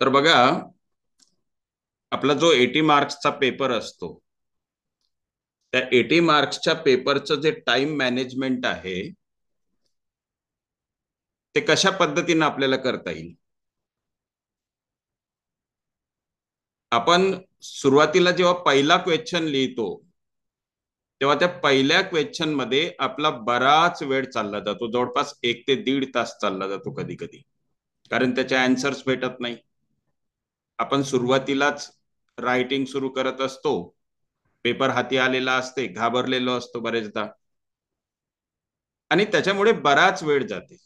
तर बघा, आपला जो 80 मार्क्सचा पेपर असतो, त्या 80 मार्क्सच्या पेपरचं जे टाइम मॅनेजमेंट आहे ते कशा पद्धतीने आपल्याला करता येईल. आपण सुरुवातीला जेव्हा पहिला क्वेश्चन लिहितो तेव्हा त्या पहिल्या क्वेश्चन मध्ये आपला बराच वेळ चालला जातो, जवळपास 1 ते 1.5 तास चालला जातो कधी कधी, कारण त्याचे आन्सर्स भेटत नाही. आपण सुरुवातीलाच रायटिंग सुरू करत असतो, पेपर हाती आलेला असते, घाबरलेलो असतो बरेचदा, आणि त्याच्यामुळे बराच वेळ जाते.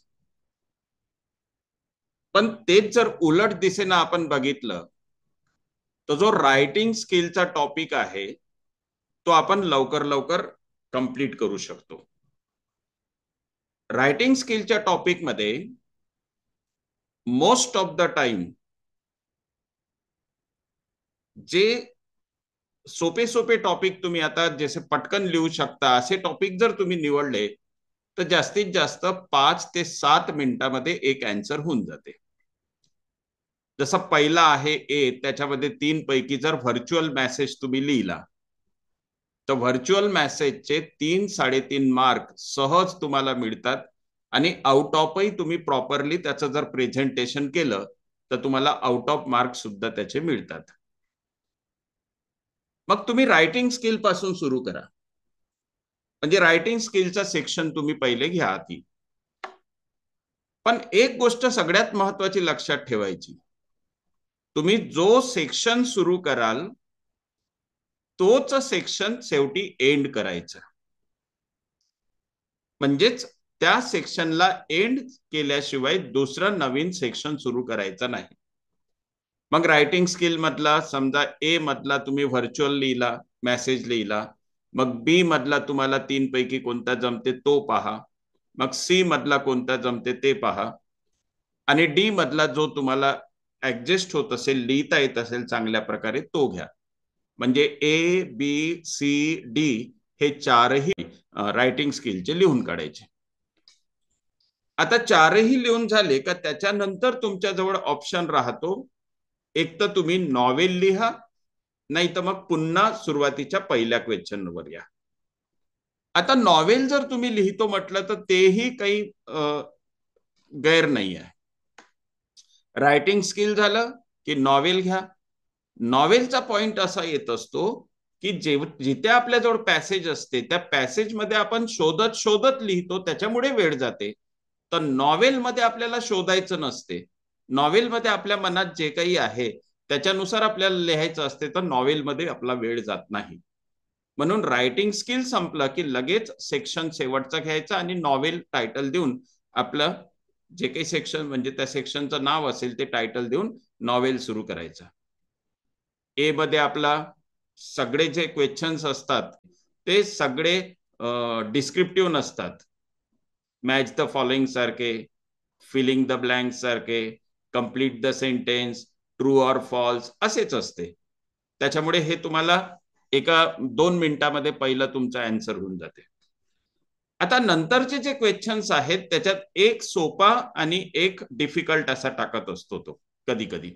पण तेच जर उलट दिशेनं आपण बघितलं तर जो रायटिंग स्किलचा टॉपिक आहे तो आपण लवकर लवकर कंप्लीट करू शकतो. रायटिंग स्किलच्या टॉपिक मध्ये मोस्ट ऑफ द टाइम जे सोपे सोपे टॉपिक तुम्ही आता जसे पटकन लिहू शकता असे टॉपिक जर तुम्ही निवडले तर जास्तीत जास्त 5 ते 7 मिनिटांमध्ये एक आन्सर होऊन जाते. जसा पहिला आहे ए, त्याच्यामध्ये 3 पैकी जर व्हर्च्युअल मेसेज तुम्ही लिहिला तर व्हर्च्युअल मेसेजचे 3-3.5 मार्क सहज तुम्हाला मिळतात, आणि आउट ऑफही तुम्ही प्रॉपरली त्याचं जर प्रेझेंटेशन केलं तर तुम्हाला आउट ऑफ मार्क सुद्धा त्याचे मिळतात. मग तुम्ही रायटिंग स्किल पासून सुरू करा, म्हणजे रायटिंग स्किलचा सेक्शन तुम्ही पहिले घ्या आधी. पण एक गोष्ट सगळ्यात महत्वाची लक्षात ठेवायची, तुम्ही जो सेक्शन सुरू कराल तोच सेक्शन शेवटी एंड करायचा. म्हणजेच त्या सेक्शनला एंड केल्याशिवाय दुसरं नवीन सेक्शन सुरू करायचं नाही. मग रायटिंग स्किल मधला समजा ए मधला तुम्ही व्हर्च्युअल लिहिला, मेसेज लिहिला, मग बी मधला तुम्हाला 3 पैकी कोणता जमते तो पहा, मग सी मधला कोणता जमते ते पहा, आणि डी मधला जो तुम्हाला ऍडजस्ट होत असेल, लिहिता येत असेल चांगल्या प्रकारे तो घ्या. म्हणजे ए बी सी डी हे चारही रायटिंग स्किलचे लिहून काढायचे. आता चारही लिहून झाले का त्याच्यानंतर तुमच्याजवळ ऑप्शन राहतो, एक तर तुम्ही नॉवेल लिहा, नाही तर मग पुन्हा सुरुवातीच्या पहिल्या क्वेश्चनवर या. आता नॉवेल जर तुम्ही लिहितो म्हटलं तर तेही काही गैर नाही आहे. रायटिंग स्किल झालं की नॉवेल घ्या. नॉवेलचा पॉइंट असा येत असतो की जिथे आपल्याजवळ पॅसेज असते त्या पॅसेज मध्ये आपण शोधत शोधत लिहितो, त्याच्यामुळे वेळ जाते. तर नॉवेलमध्ये आपल्याला शोधायचं नसते, नॉवेलमध्ये आपल्या मनात जे काही आहे त्याच्यानुसार आपल्याला लिहायचं असते, तर नॉवेलमध्ये आपला वेळ जात नाही. म्हणून रायटिंग स्किल संपलं की लगेच सेक्शन शेवटचा घ्यायचा आणि नॉवेल टायटल देऊन आपलं जे काही सेक्शन म्हणजे त्या सेक्शनचं नाव असेल ते टायटल देऊन नॉवेल सुरू करायचं. ए मध्ये आपला सगळे जे क्वेश्चन्स असतात ते सगळे डिस्क्रिप्टिव्ह नसतात. मॅच द फॉलोइंग सारखे, फिलिंग द ब्लँक सारखे, complete the sentence, true or false असेच असते. त्याच्यामुळे हे तुम्हाला एका 2 मिनिटांमध्ये पहिलं तुमचा आन्सर होऊन जाते. आता नंतरचे जे क्वेश्चन्स आहेत त्याच्यात एक सोपा आणि एक डिफिकल्ट असा टाकत असतो तो कधी कधी.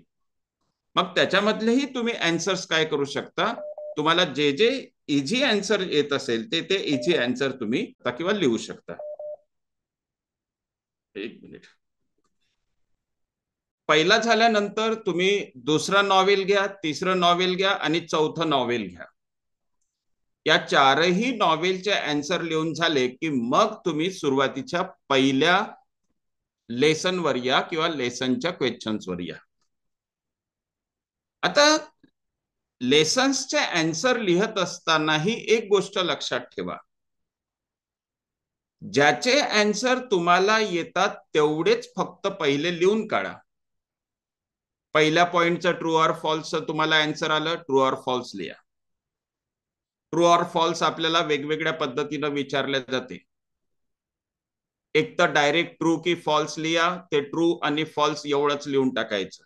मग त्याच्यामधलेही तुम्ही आन्सर्स काय करू शकता, तुम्हाला जे जे इझी आन्सर येत असेल ते ते इझी आन्सर तुम्ही किंवा लिहू शकता. एक मिनिट. पहिला झाल्यानंतर तुम्ही दुसरं नॉवेल घ्या, तिसरं नॉवेल घ्या आणि चौथं नॉवेल घ्या. या चारही नॉवेलचे आन्सर लिहून झाले की मग तुम्ही सुरुवातीच्या पहिल्या लेसनवर या किंवा लेसनच्या क्वेश्चन्सवर या. आता लेसन्सचे आन्सर लिहत असतानाही एक गोष्ट लक्षात ठेवा, ज्याचे आन्सर तुम्हाला येतात तेवढेच फक्त पहिले लिहून काढा. पहिल्या पॉइंटचं ट्रू ऑर फॉल्स तुम्हाला आन्सर आलं, ट्रू ऑर फॉल्स लिहा. ट्रू ऑर फॉल्स आपल्याला वेगवेगळ्या पद्धतीने विचारले जाते. एक तर डायरेक्ट ट्रू की फॉल्स लिहा, ते ट्रू आणि फॉल्स एवढंच लिहून टाकायचं.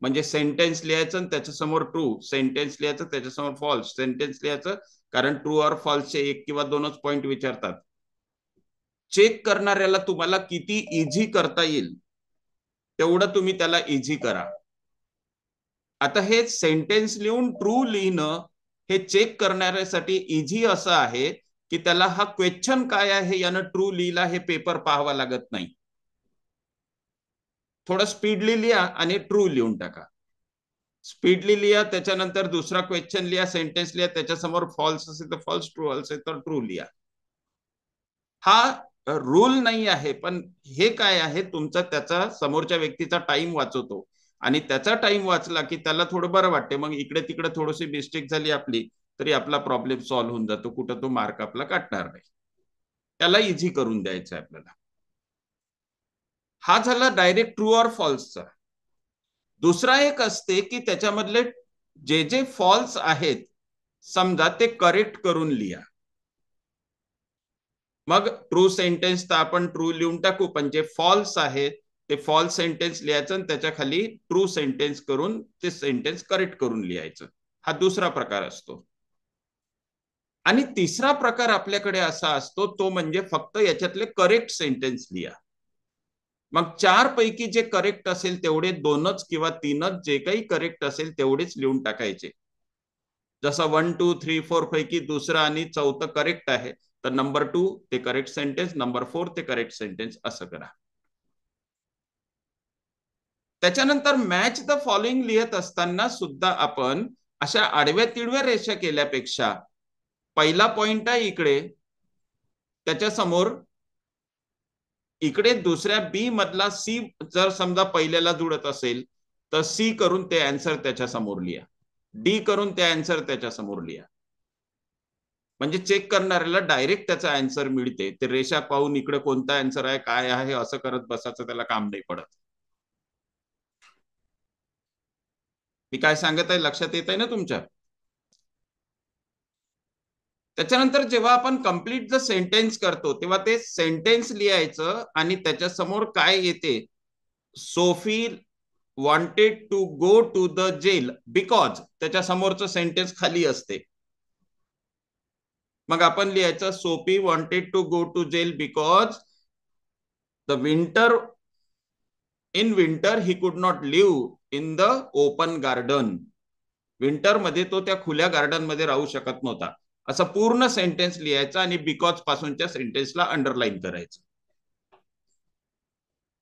म्हणजे सेंटेन्स लिहायचं त्याच्यासमोर ट्रू, सेंटेन्स लिहायचं त्याच्यासमोर फॉल्स, सेंटेन्स लिहायचं, कारण ट्रू ऑर फॉल्सचे 1 किंवा 2च पॉइंट विचारतात. चेक करणाऱ्याला तुम्हाला किती इझी करता येईल तेवढं तुम्ही त्याला इझी करा. आता हे सेंटेन्स लिहून ट्रू लिहिणं हे चेक करण्यासाठी इझी असं आहे की त्याला हा क्वेश्चन काय आहे यानं ट्रू लिहिला हे पेपर पाहावा लागत नाही. थोडं स्पीडली लिहा आणि ट्रू लिहून टाका. स्पीडली लिहा, त्याच्यानंतर दुसरा क्वेश्चन लिहा, सेंटेन्स लिहा, त्याच्यासमोर फॉल्स असेल तर फॉल्स, ट्रू असेल तर ट्रू लिहा. हा रूल नाही आहे, पण हे काय आहे तुमचा त्याचा समोरच्या व्यक्तीचा टाइम वाचवतो आणि त्याचा टाइम वाचला की त्याला थोडं बरं वाटते. मग इकडे तिकडे थोडीशी मिस्टेक झाली आपली तरी आपला प्रॉब्लेम सॉल्व्ह होऊन जातो, कुठं तो मार्क आपला काटणार नाही. त्याला इझी करून द्यायचं आहे आपल्याला. हा झाला डायरेक्ट ट्रू ऑर फॉल्सचा. दुसरा एक असते की त्याच्यामधले जे जे फॉल्स आहेत समजा ते करेक्ट करून लिहा. मग ट्रू सेंटेन्स तर आपण ट्रू लिहून टाकू, पण जे फॉल्स आहेत ते फॉल्स सेंटेन्स लिहायचं आणि त्याच्या खाली ट्रू सेंटेन्स करून ते सेंटेन्स करेक्ट करून लिहायचं. हा दुसरा प्रकार असतो. आणि तिसरा प्रकार आपल्याकडे असा असतो तो म्हणजे फक्त याच्यातले करेक्ट सेंटेन्स लिहा. मग चार पैकी जे करेक्ट असेल तेवढे दोनच किंवा तीनच जे काही करेक्ट असेल तेवढेच लिहून टाकायचे. जसं 1 2 3 4 पैकी दुसरं आणि चौथं करेक्ट आहे तर नंबर 2 ते करेक्ट सेंटेन्स, नंबर 4 ते करेक्ट सेंटेन्स असं करा. त्याच्यानंतर मॅच द फॉलोइंग लिहित असताना सुद्धा आपण अशा आडव्या तिडव्या रेषा केल्यापेक्षा पहिला पॉइंट आहे इकडे, त्याच्या समोर इकडे दुसऱ्या बी मधला सी जर समजा पहिल्याला जुळत असेल तर सी करून ते आन्सर त्याच्या समोर लिहा, डी करून ते आन्सर त्याच्या समोर लिहा. म्हणजे चेक करणाऱ्याला डायरेक्ट त्याचा आन्सर मिळते. ते रेषा पाहून इकडे कोणता आन्सर आहे काय आहे असं करत बसायचं त्याला काम नाही पडत. मी काय सांगत आहे लक्षात येत आहे ना तुमच्या? त्याच्यानंतर जेव्हा आपण कंप्लीट द सेंटेन्स करतो तेव्हा ते सेंटेन्स लिहायचं आणि त्याच्या समोर काय येते, Sophie wanted to go to the jail because त्याच्या समोरचं सेंटेन्स खाली असते. मग आपण लिहायचं Sophie wanted to go to jail because the winter in winter he could not live in the open garden. Winter मध्ये तो त्या खुल्या गार्डन मध्ये राहू शकत नव्हता. असं पूर्ण सेंटेन्स लिहायचं आणि बिकॉज पासूनच्या सेंटेन्सला अंडरलाईन करायचं.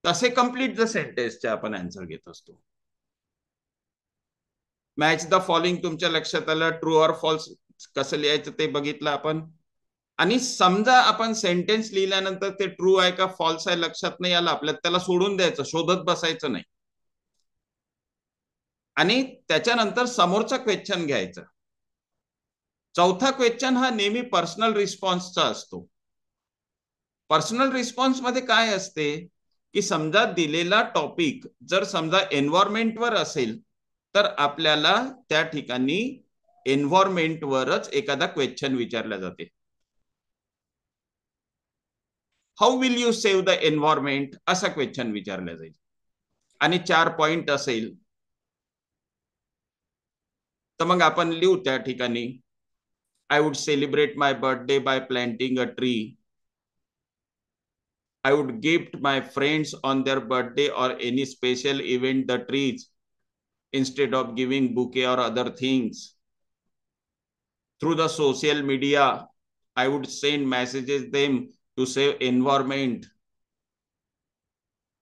तसे कंप्लीट द सेंटेन्सचे आपण आन्सर घेत असतो. मॅच द फॉलोइंग तुमच्या लक्षात आलं. ट्रू ऑर फॉल्स कसं लिहायचं ते बघितलं आपण. आणि समजा आपण सेंटेन्स लिहिल्यानंतर ते ट्रू आहे का फॉल्स आहे लक्षात नाही आलं आपल्याला, त्याला सोडून द्यायचं, शोधत बसायचं नाही. आणि त्याच्यानंतर समोरचा क्वेश्चन घ्यायचा. चौथा क्वेश्चन हा नेहमी पर्सनल रिस्पॉन्सचा असतो. पर्सनल रिस्पॉन्स मध्ये काय असते की समजा दिलेला टॉपिक जर समजा एन्व्हायरमेंटवर असेल तर आपल्याला त्या ठिकाणी एन्व्हायरमेंटवरच एखादा क्वेश्चन विचारला जाते. How will you save the environment असा क्वेश्चन विचारला जाईल आणि 4 पॉइंट असेल तर मग आपण लिहू त्या ठिकाणी I would celebrate my birthday by planting a tree. I would gift my friends on their birthday or any special event the trees instead of giving bouquet or other things. Through the social media, I would send messages them to save environment.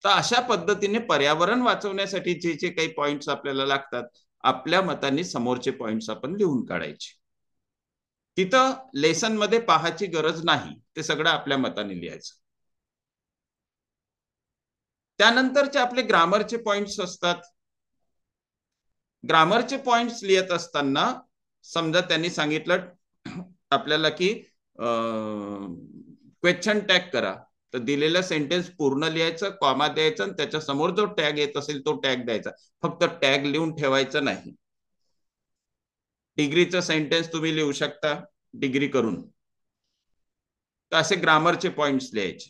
तर अशा पद्धतीने पर्यावरण वाचवण्यासाठी जे जे काही points आपल्याला लागतात आपल्या मताने समोरचे पॉइंट्स आपण लिहून काढायचे. तिथं लेसन मध्ये पाहायची गरज नाही, ते सगळं आपल्या मताने लिहायचं. त्यानंतरचे आपले ग्रामरचे पॉइंट्स असतात. ग्रामरचे पॉइंट्स लिहित असताना समजा त्यांनी सांगितलं आपल्याला की क्वेश्चन टॅग करा, तर दिलेला सेंटेन्स पूर्ण लिहायचं, कॉमा द्यायचं आणि त्याच्या समोर जो टॅग येत असेल तो टॅग द्यायचा. फक्त टॅग लिहून ठेवायचं नाही. डिग्रीचं सेंटेन्स तुम्ही लिहू शकता डिग्री करून. तर असे ग्रामरचे पॉइंट्स लिहायचे.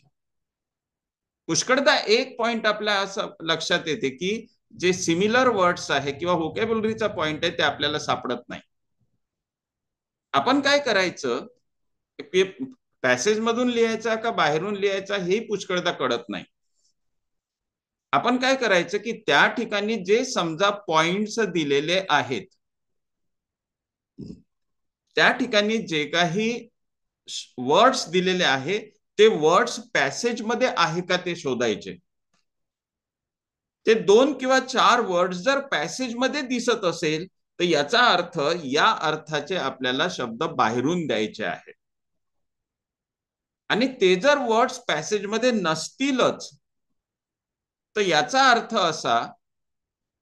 पुष्कळदा एक पॉइंट आपल्या असं लक्षात येते की जे सिमिलर वर्ड्स आहे किंवा व्होकॅब्युलरीचा पॉइंट आहे ते आपल्याला सापडत नाही. आपण काय करायचं, पॅसेज मधून लिहायचा का बाहेरून लिहायचा हे पुष्कळदा कळत नाही. आपण काय करायचं की त्या ठिकाणी जे समजा पॉइंट्स दिलेले आहेत त्या ठिकाणी जे काही वर्ड्स दिलेले आहे ते वर्ड्स पॅसेज मध्ये आहे का ते शोधायचे. ते 2 किंवा 4 वर्ड्स जर पॅसेज मध्ये दिसत असेल तर याचा अर्थ या अर्थाचे आपल्याला शब्द बाहेरून द्यायचे आहेत. आणि ते जर वर्ड्स पॅसेज मध्ये नसतीलच तर याचा अर्थ असा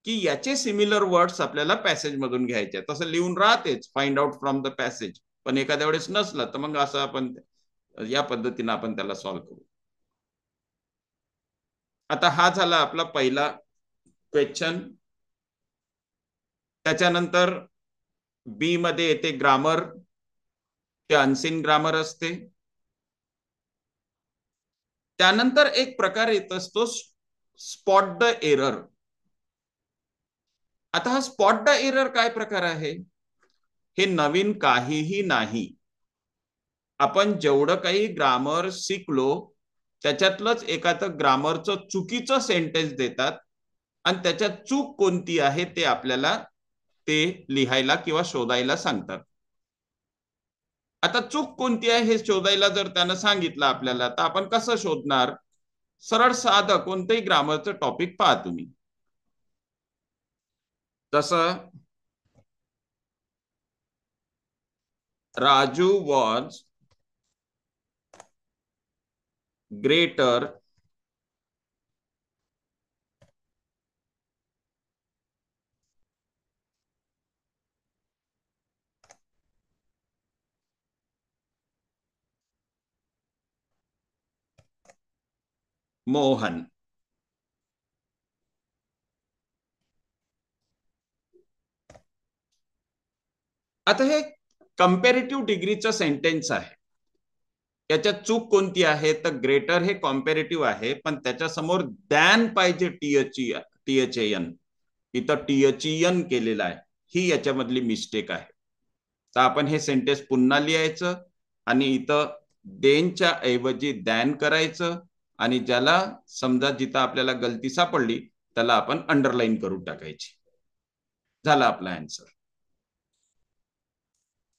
की याचे सिमिलर वर्ड्स आपल्याला पॅसेज मधून घ्यायचे. तसं लिहून राहतेच find out from the passage, पण एखाद्या वेळेस नसलं तर मग असं आपण या पद्धतीने आपण त्याला सॉल्व्ह करू. आता हा झाला आपला पहिला क्वेश्चन. त्याच्यानंतर बी मध्ये येते ग्रामर. ते अनसीन ग्रामर असते. त्यानंतर एक प्रकार येत असतो स्पॉट द एरर. आता हा स्पॉट द एरर काय प्रकार आहे. हे नवीन काहीही नाही. आपण जेवढं काही ग्रामर शिकलो त्याच्यातलंच एखादं ग्रामरचं चुकीचं सेंटेन्स देतात आणि त्याच्यात चूक कोणती आहे ते आपल्याला ते लिहायला किंवा शोधायला सांगतात. आता चूक कोणती आहे हे शोधायला जर त्यानं सांगितलं आपल्याला तर आपण कसं शोधणार. सरळ साधं कोणतंही ग्रामरचं टॉपिक पहा तुम्ही. तसं राजू वॉज ग्रेटर मोहन. आता हे कंपॅरेटिव्ह डिग्रीचं सेंटेन्स आहे. याच्यात चूक कोणती आहे तर ग्रेटर हे कॉम्पॅरेटिव्ह आहे पण त्याच्या समोर दॅन पाहिजे THAN. इथं THEN केलेलं आहे. ही याच्यामधली मिस्टेक आहे. तर आपण हे सेंटेन्स पुन्हा लिहायचं आणि इथं देनच्या ऐवजी दॅन करायचं आणि ज्याला समजा जिथं आपल्याला गलती सापडली त्याला आपण अंडरलाईन करून टाकायची. झाला आपला आन्सर.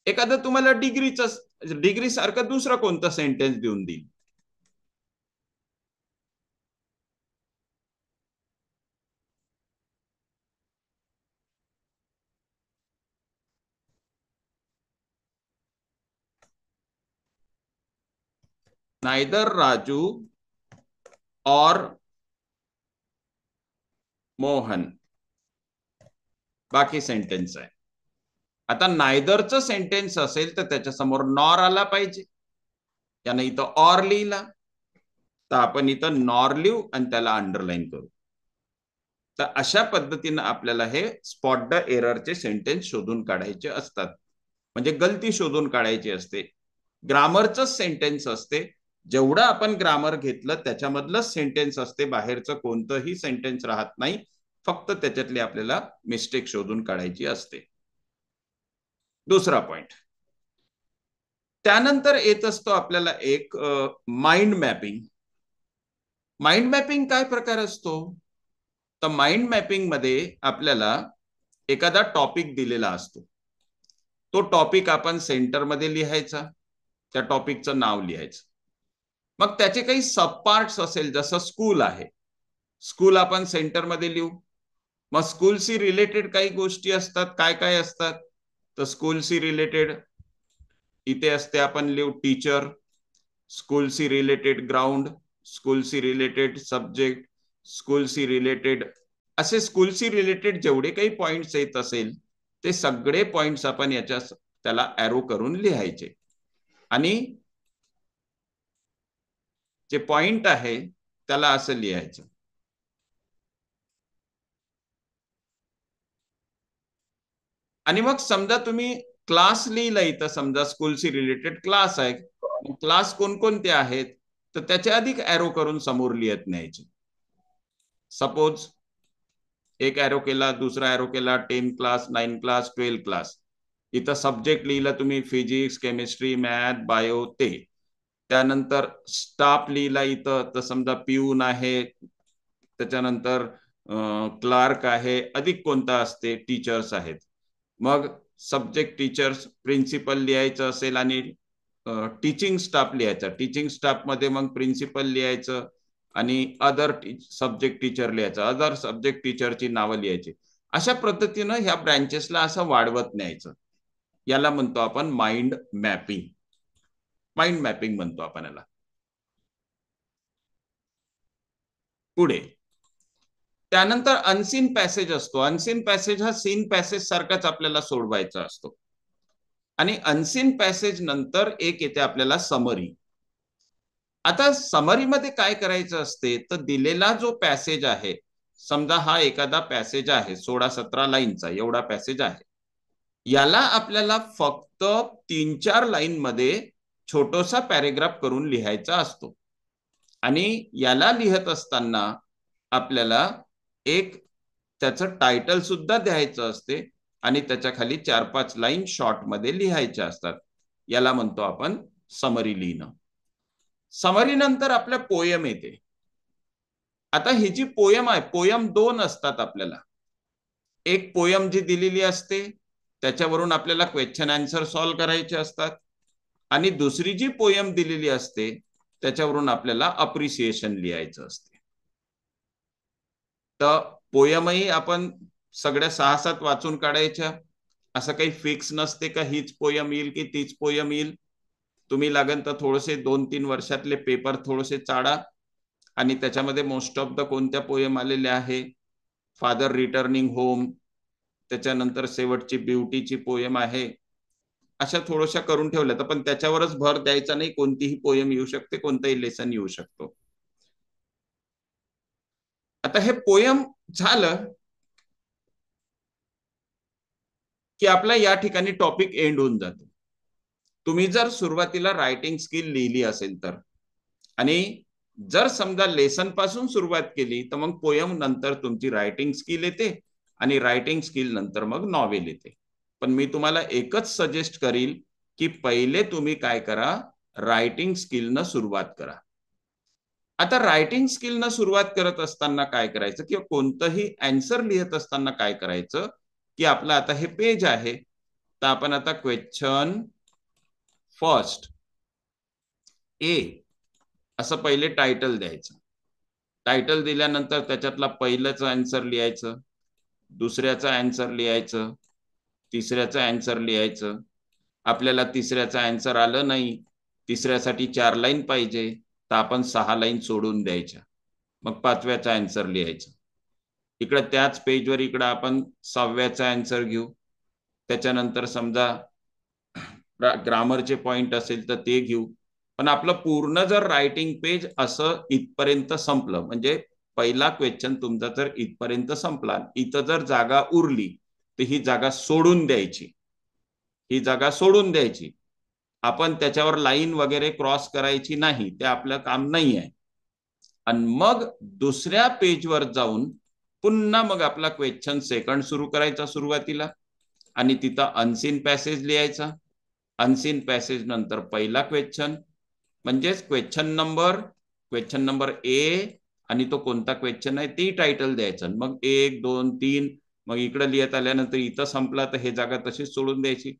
एखादं तुम्हाला डिग्री सारखं दुसरा कोणता सेंटेन्स देऊन देईल. नायदर राजू और मोहन बाकी सेंटेन्स आहे. आता नायदरचं सेंटेन्स असेल तर त्याच्या समोर नॉर आला पाहिजे. त्यानं इथं ऑर लिहिला तर आपण इथं नॉर लिहू आणि त्याला अंडरलाईन करू. तर अशा पद्धतीनं आपल्याला हे स्पॉट द एररचे सेंटेन्स शोधून काढायचे असतात. म्हणजे गलती शोधून काढायची असते. ग्रामरचं सेंटेन्स असते. जेवढं आपण ग्रामर घेतलं त्याच्यामधलं सेंटेन्स असते. बाहेरचं कोणतंही सेंटेन्स राहत नाही. फक्त त्याच्यातली आपल्याला मिस्टेक शोधून काढायची असते. दुसरा पॉइंट. त्यानंतर येत असतो आपल्याला एक माइंड मॅपिंग. माइंड मॅपिंग काय प्रकार असतो तर माइंड मॅपिंग मध्ये आपल्याला एखादा टॉपिक दिलेला असतो. तो टॉपिक आपण सेंटरमध्ये लिहायचा. त्या टॉपिकचं नाव लिहायचं. मग त्याचे काही सब पार्ट्स असेल जसं स्कूल आहे. स्कूल आपण सेंटरमध्ये लिहू. मग स्कूलशी रिलेटेड काही गोष्टी असतात. काय काय असतात तर स्कूलशी रिलेटेड इथे असते आपण लिहू टीचर. स्कूलशी रिलेटेड ग्राउंड. स्कूलशी रिलेटेड सब्जेक्ट. स्कूलशी रिलेटेड असे स्कूलशी रिलेटेड जेवढे काही पॉइंट्स येत असेल ते सगळे पॉइंट्स आपण याच्या त्याला एरो करून लिहायचे. आणि जे पॉइंट आहे त्याला असं लिहायचं. आणि मग समजा तुम्ही क्लास लिहिला इथं समजा स्कूलशी रिलेटेड क्लास आहे. क्लास कोणकोणते आहेत तर त्याच्या अधिक एरो करून समोर लिहत न्यायचे. सपोज एक एरो केला दुसरा एरो केला 10 क्लास 9 क्लास 12 क्लास. इथं सब्जेक्ट लिहिला तुम्ही फिजिक्स केमिस्ट्री मॅथ बायो ते. त्यानंतर स्टाफ लिहिला इथं तर समजा पिऊन आहे त्याच्यानंतर क्लार्क आहे, अधिक कोणता असते, टीचर्स आहेत. मग सब्जेक्ट टीचर्स, प्रिन्सिपल लिहायचं असेल आणि टीचिंग स्टाफ लिहायचा. टीचिंग स्टाफ मध्ये मग प्रिन्सिपल लिहायचं आणि अदर सब्जेक्ट टीचर लिहायचं, अदर सब्जेक्ट टीचरची नावं लिहायची. अशा पद्धतीनं ह्या ब्रँचेसला असं वाढवत न्यायचं. याला म्हणतो आपण माइंड मॅपिंग. माइंड मॅपिंग म्हणतो आपण याला. पुढे त्यानंतर अनसीन पॅसेज असतो. अनसीन पॅसेज हा सीन पॅसेज सारखाच आपल्याला सोडवायचा असतो. आणि अनसीन पॅसेज नंतर एक येते आपल्याला समरी. आता समरीमध्ये काय करायचं असते, तर दिलेला जो पॅसेज आहे, समजा हा एखादा पॅसेज आहे 16-17 लाईनचा, एवढा पॅसेज आहे, याला आपल्याला फक्त 3-4 लाईन मध्ये छोटासा पॅरेग्राफ करून लिहायचा असतो. आणि याला लिहत असताना आपल्याला एक त्याचं टायटल सुद्धा द्यायचं असते आणि त्याच्या खाली 4-5 लाईन शॉर्ट मध्ये लिहायच्या असतात. याला म्हणतो आपण समरी लिहिणं. समरी नंतर आपल्या पोयम येते. आता ही जी पोयम आहे, पोयम 2 असतात आपल्याला. एक पोयम जी दिलेली असते त्याच्यावरून आपल्याला क्वेश्चन आन्सर सॉल्व्ह करायचे असतात आणि दुसरी जी पोयम दिलेली असते त्याच्यावरून आपल्याला अप्रिसिएशन लिहायचं असते. तर पोयमही आपण सगळ्या 6-7 वाचून काढायच्या, असं काही फिक्स नसते का हीच पोयम येईल की तीच पोयम येईल. तुम्ही लागेल तर थोडेसे 2-3 वर्षातले पेपर थोडेसे चाळा आणि त्याच्यामध्ये मोस्ट ऑफ द कोणत्या पोयम आलेल्या आहे, फादर रिटर्निंग होम, त्याच्यानंतर शेवटची ब्युटीची पोयम आहे, अशा थोड्याशा करून ठेवल्या. तर पण त्याच्यावरच भर द्यायचा नाही, कोणतीही पोयम येऊ शकते, कोणताही लेसन येऊ शकतो. आता हे पोयम झालं की आपला या ठिकाणी टॉपिक एंड होऊन जातो. तुम्ही जर सुरुवातीला रायटिंग स्किल लिहिली असेल तर, आणि जर समजा लेसन पासून सुरुवात केली तर मग पोयम नंतर तुमची रायटिंग स्किल येते आणि रायटिंग स्किल नंतर मग नॉवेल येते. पण मी तुम्हाला एकच सजेस्ट करील की पहिले तुम्ही काय करा, रायटिंग स्किलनं सुरुवात करा. आता रायटिंग स्किलनं सुरुवात करत असताना काय करायचं, किंवा कोणतंही आन्सर लिहित असताना काय करायचं, की आपलं आता हे पेज आहे, तर आपण आता क्वेश्चन फर्स्ट ए असं पहिले टायटल द्यायचं. टायटल दिल्यानंतर त्याच्यातला पहिल्याचं आन्सर लिहायचं, दुसऱ्याचं आन्सर लिहायचं, तिसऱ्याचं आन्सर लिहायचं. आपल्याला तिसऱ्याचं आन्सर आलं नाही, तिसऱ्यासाठी 4 लाईन पाहिजे, तर आपण 6 लाईन सोडून द्यायच्या. मग 5व्याचा आन्सर लिहायचं. इकडे त्याच पेजवर इकडे आपण 6व्याचा आन्सर घेऊ. त्याच्यानंतर समजा ग्रामरचे पॉइंट असेल तर ते घेऊ. पण आपलं पूर्ण जर रायटिंग पेज असं इथपर्यंत संपलं, म्हणजे पहिला क्वेश्चन तुमचा जर इथपर्यंत संपला, इथं जर जागा उरली तर ही जागा सोडून द्यायची. ही जागा सोडून द्यायची. आपण त्याच्यावर लाईन वगैरे क्रॉस करायची नाही, ते आपलं काम नाही आहे. आणि मग दुसऱ्या पेजवर जाऊन पुन्हा मग आपला क्वेश्चन सेकंड सुरू करायचा सुरुवातीला आणि तिथं अनसीन पॅसेज लिहायचा. अनसीन पॅसेज नंतर पहिला क्वेश्चन, म्हणजेच क्वेश्चन नंबर ए, आणि तो कोणता क्वेश्चन आहे ते टायटल द्यायचं. मग 1, 2, 3, मग इकडे लिहित आल्यानंतर इथं संपला तर हे जागा तशीच सोडून द्यायची.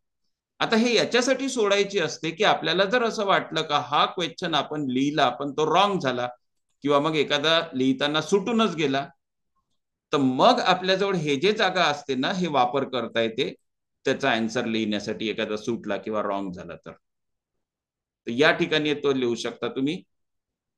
आता हे याच्यासाठी सोडायची असते की आपल्याला जर असं वाटलं का हा क्वेश्चन आपण लिहिला पण तो रॉंग झाला, किंवा मग एखादा लिहिताना सुटूनच गेला, तर मग आपल्याजवळ हे जे जागा असते ना, हे वापर करता येते त्याचा आन्सर लिहिण्यासाठी, एखादा सुटला किंवा रॉंग झाला तर या ठिकाणी तो लिहू शकता तुम्ही.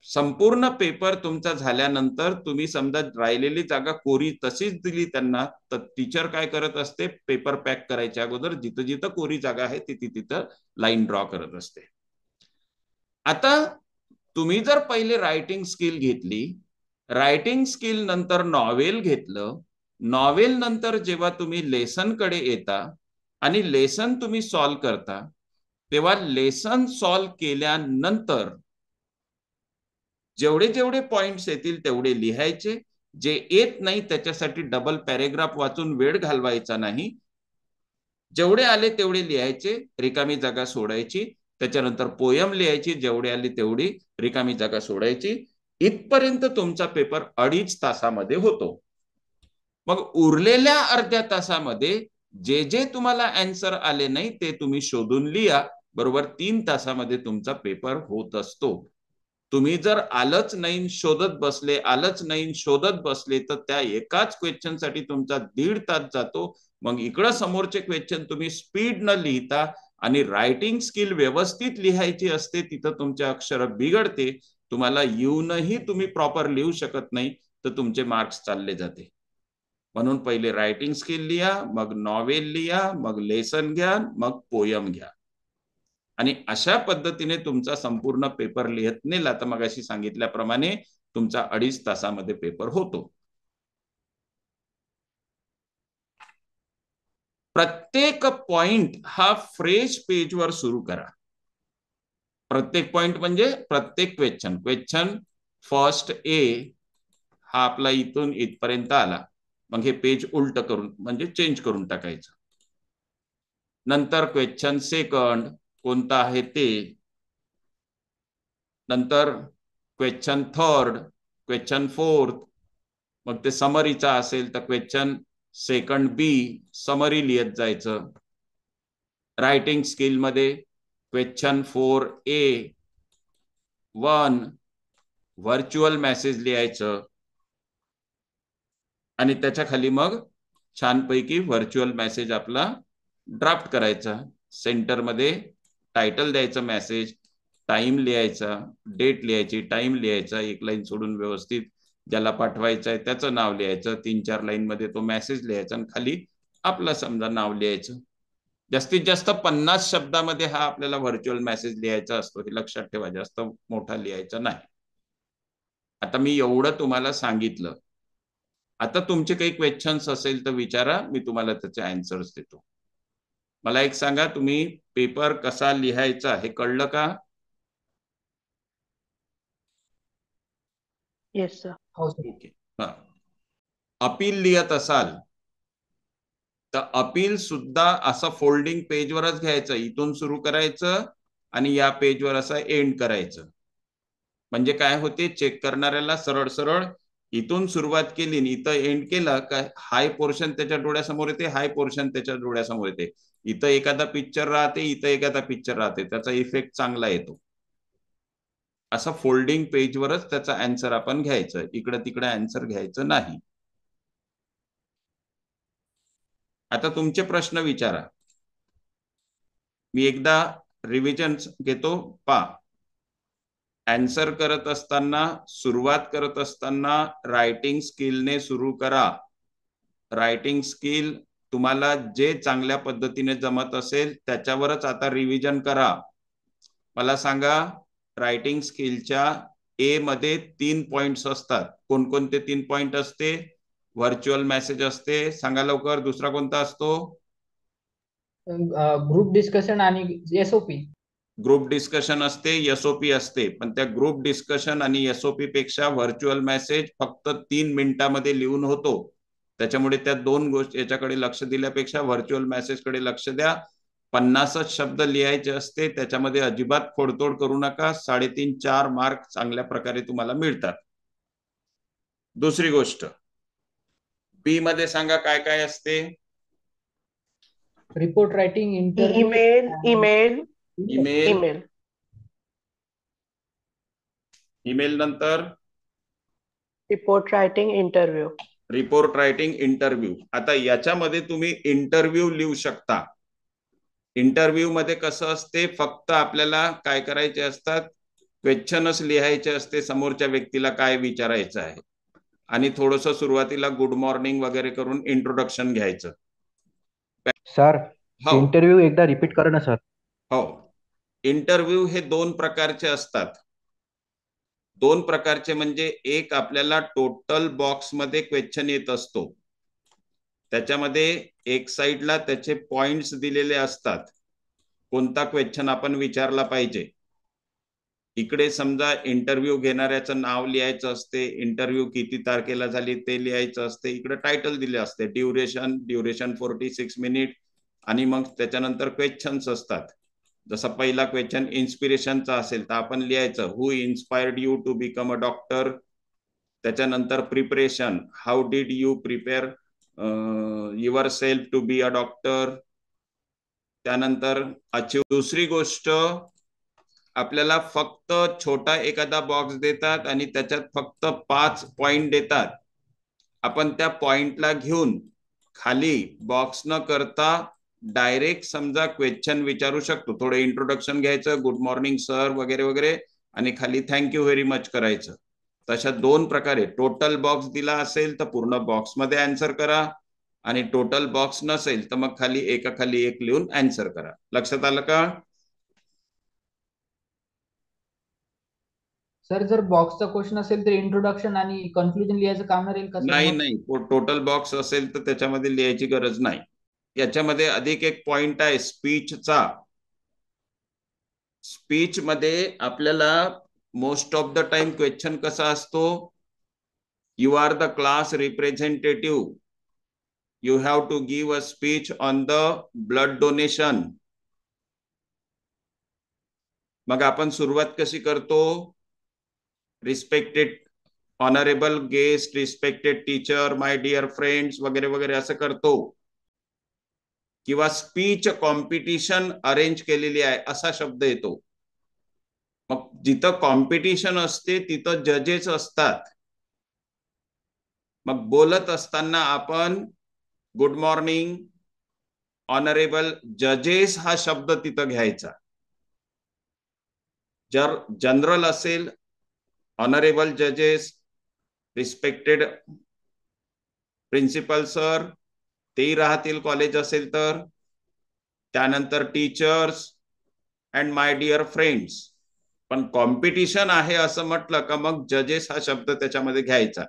संपूर्ण पेपर तुमचा झाल्यानंतर तुम्ही समजा राहिलेली जागा कोरी तशीच दिली त्यांना, तर टीचर काय करत असते, पेपर पॅक करायच्या अगोदर जिथं जिथं कोरी जागा आहे तिथे तिथं लाईन ड्रॉ करत असते. आता तुम्ही जर पहिले रायटिंग स्किल घेतली, रायटिंग स्किल नंतर नॉवेल घेतलं, नॉवेल नंतर जेव्हा तुम्ही लेसन कडे येता आणि लेसन तुम्ही सॉल्व्ह करता, तेव्हा लेसन सॉल्व्ह केल्यानंतर जेवढे जेवढे पॉइंट्स येतील तेवढे लिहायचे. जे येत नाही त्याच्यासाठी डबल पॅरेग्राफ वाचून वेळ घालवायचा नाही. जेवढे आले तेवढे लिहायचे, रिकामी जागा सोडायची. त्याच्यानंतर पोयम लिहायची, जेवढे आले तेवढी रिकामी जागा सोडायची. इथपर्यंत तुमचा पेपर 2.5 तासामध्ये होतो. मग उरलेल्या अर्ध्या तासामध्ये जे जे तुम्हाला आन्सर आले नाही ते तुम्ही शोधून लिहा. बरोबर 3 तासामध्ये तुमचा पेपर होत असतो. तुम्ही जर आलंच नाही शोधत बसले तर त्या एकाच क्वेश्चन साठी तुमचा 1.5 तास जातो. मग इकडं समोरचे क्वेश्चन तुम्ही स्पीड न लिहिता आणि रायटिंग स्किल व्यवस्थित लिहायची असते, तिथं तुमचे अक्षर बिघडते. तुम्हाला येऊनही तुम्ही प्रॉपर लिहू शकत नाही, तर तुमचे मार्क्स चालले जाते. म्हणून पहिले रायटिंग स्किल लिहा, मग नॉवेल लिहा, मग लेसन घ्या, मग पोयम घ्या. आणि अशा पद्धतीने तुमचा संपूर्ण पेपर लिहत नेला तर मग अशी सांगितल्याप्रमाणे तुमचा 2.5 तासामध्ये पेपर होतो. प्रत्येक पॉइंट हा फ्रेश पेजवर सुरू करा. प्रत्येक पॉइंट म्हणजे प्रत्येक क्वेश्चन फर्स्ट ए हा आपला इथून इथपर्यंत आला, मग हे पेज उलट करून म्हणजे चेंज करून टाकायचं. नंतर क्वेश्चन सेकंड कोणता आहे ते, नंतर क्वेश्चन थर्ड, क्वेश्चन फोर्थ, मग ते समरीचा असेल तर क्वेश्चन सेकंड बी समरी लिहत जायचं. रायटिंग स्किल मध्ये क्वेश्चन 4A 1 व्हर्च्युअल मेसेज लिहायचं आणि त्याच्या खाली मग छानपैकी व्हर्च्युअल मेसेज आपला ड्राफ्ट करायचा. सेंटर मध्ये टायटल द्यायचं, मेसेज टाइम लिहायचा, डेट लिहायची, टाइम लिहायचा, एक लाईन सोडून व्यवस्थित ज्याला पाठवायचं आहे त्याचं नाव लिहायचं, 3-4 लाईन मध्ये तो मेसेज लिहायचा आणि खाली आपलं समजा नाव लिहायचं. जास्तीत जास्त 50 शब्दामध्ये हा आपल्याला व्हर्च्युअल मेसेज लिहायचा असतो, हे लक्षात ठेवा, जास्त मोठा लिहायचा नाही. आता मी एवढं तुम्हाला सांगितलं. आता तुमचे काही क्वेश्चन्स असेल तर विचारा, मी तुम्हाला त्याचे आन्सर्स देतो. मला एक सांगा, तुम्ही पेपर कसा लिहायचा हे कळलं का? Yes sir. हो सर. ओके. हा, अपील लिहत असाल तर अपील सुद्धा असं फोल्डिंग पेजवरच घ्यायचं, इथून सुरू करायचं आणि या पेजवर असं एंड करायचं. म्हणजे काय होते, चेक करणाऱ्याला सरळ सरळ इथून सुरुवात केली आणि इथं एंड केलं का हाय पोर्शन त्याच्या डोळ्यासमोर येते, हाय पोर्शन त्याच्या डोळ्यासमोर येते. इथं एखादा पिक्चर राहते, इथं एखादा पिक्चर राहते, त्याचा इफेक्ट चांगला येतो. असं फोल्डिंग पेजवरच त्याचा आन्सर आपण घ्यायचं, इकडं तिकडे आन्सर घ्यायचं नाही. आता तुमचे प्रश्न विचारा, मी एकदा रिव्हिजन घेतो. आन्सर करत असताना, सुरुवात करत असताना रायटिंग स्किलने सुरू करा. रायटिंग स्किल तुम्हाला जे चांगल्या पद्धतीने जमत असेल त्याच्यावरच आता रिव्हिजन करा. मला सांगा, रायटिंग स्किलच्या ए मध्ये 3 पॉइंट्स असतात. कोणकोणते 3 पॉइंट असते? व्हर्च्युअल मेसेज असते, सांगा लवकर. दुसरा कोणता असतो? ग्रुप डिस्कशन आणि एसओपी. ग्रुप डिस्कशन असते, एसओपी असते. पण त्या ग्रुप डिस्कशन आणि एसओपी पेक्षा व्हर्च्युअल मेसेज फक्त 3 मिनिटांमध्ये लिहून होतो. त्याच्यामुळे त्या दोन गोष्टी याच्याकडे लक्ष दिल्यापेक्षा व्हर्च्युअल मेसेज कडे लक्ष द्या. 50 शब्द लिहायचे असते, त्याच्यामध्ये अजिबात फोडतोड करू नका. 3.5-4 मार्क चांगल्या प्रकारे तुम्हाला मिळतात. दुसरी गोष्ट, बी मध्ये सांगा काय काय असते? रिपोर्ट रायटिंग, इंटरव्ह्यू, ईमेल नंतर report writing, interview. Report writing, interview. आता याच्यामध्ये तुम्ही इंटरव्ह्यू लिहू शकता. इंटरव्ह्यू मध्ये कसं असते, फक्त आपल्याला काय करायचे असतात, क्वेश्चनच लिहायचे असते, समोरच्या व्यक्तीला काय विचारायचं आहे आणि थोडंसं सुरुवातीला गुड मॉर्निंग वगैरे करून इंट्रोडक्शन घ्यायचं. सर, हो इंटरव्ह्यू एकदा रिपीट करा ना सर. हो, इंटरव्ह्यू हे 2 प्रकारचे असतात. 2 प्रकारचे म्हणजे एक आपल्याला टोटल बॉक्स मध्ये क्वेश्चन येत असतो, त्याच्यामध्ये एक साइडला त्याचे पॉइंट्स दिलेले असतात, कोणता क्वेश्चन आपण विचारला पाहिजे. इकडे समजा इंटरव्ह्यू घेणाऱ्याचं नाव लिहायचं असते, इंटरव्ह्यू किती तारखेला झाली ते लिहायचं असते. इकडे टायटल दिले असते, ड्युरेशन 46 मिनिट आणि मग त्याच्यानंतर क्वेश्चन्स असतात. जसा पहिला क्वेश्चन इन्स्पिरेशनचा असेल तर आपण लिहायचं who inspired you to become a doctor. त्याच्यानंतर preparation, how did you prepare yourself to be a doctor. त्यानंतर अचीव. दुसरी गोष्ट, आपल्याला फक्त छोटा एखादा बॉक्स देतात आणि त्याच्यात फक्त 5 पॉइंट देतात. आपण त्या पॉइंटला घेऊन खाली बॉक्स न करता डायरेक्ट समजा क्वेश्चन विचारू शकतो. थोडं इंट्रोडक्शन घ्यायचं, गुड मॉर्निंग सर वगैरे वगैरे, आणि खाली थँक्यू व्हेरी मच करायचं. तशा 2 प्रकारे टोटल बॉक्स दिला असेल तर पूर्ण बॉक्स मध्ये आन्सर करा, आणि टोटल बॉक्स नसेल तर मग खाली एकाखाली एक लिहून आन्सर करा. लक्षात आलं का? सर जर बॉक्सचा क्वेश्चन असेल तर इंट्रोडक्शन आणि कन्क्लुजन लिहायचं काम राहील का सर? नाही नाही, टोटल बॉक्स असेल तर त्याच्यामध्ये लिहायची गरज नाही. याच्यामध्ये अधिक एक पॉइंट आहे स्पीचचा. स्पीच मध्ये आपल्याला most of the time question कसा असतो, you are the class representative, you have to give a speech on the blood donation. मग आपण सुरुवात कशी करतो, respected honourable guest, respected teacher, my dear friends वगैरे वगैरे असं करतो. किंवा स्पीच कॉम्पिटिशन अरेंज केलेली आहे असा शब्द येतो. मग जिथं कॉम्पिटिशन असते तिथं जजेस असतात. मग बोलत असताना आपण गुड मॉर्निंग ऑनरेबल जजेस हा शब्द तिथं घ्यायचा. जर जनरल असेल ऑनरेबल जजेस, रिस्पेक्टेड प्रिन्सिपल सर, तेही राहतील कॉलेज असेल तर. त्यानंतर teachers and my dear friends. पण कॉम्पिटिशन आहे असं म्हटलं का मग जजेस हा शब्द त्याच्यामध्ये घ्यायचा.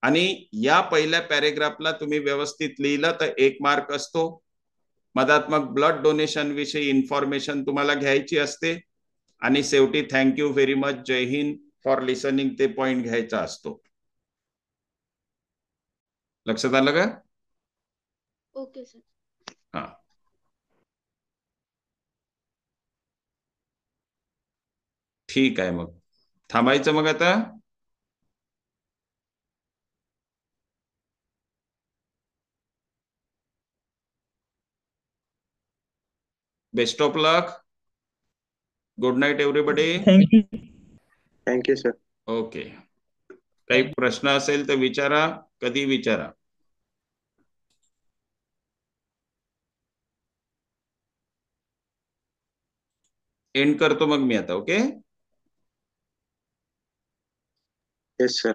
आणि या पहिल्या पॅरेग्राफला तुम्ही व्यवस्थित लिहिलं तर 1 मार्क असतो. मधात मग ब्लड डोनेशन विषयी इन्फॉर्मेशन तुम्हाला घ्यायची असते, आणि शेवटी thank you very much, Jai Hind for listening ते पॉइंट घ्यायचा असतो. लक्षात आलं का? Okay sir. हा, ठीक आहे. मग थांबायचं मग आता. Best of luck. Good night everybody. Thank you sir. Okay. काही प्रश्न असेल तर विचारा, कधी विचारा. एंड करतो मग मी आता. ओके. Yes sir.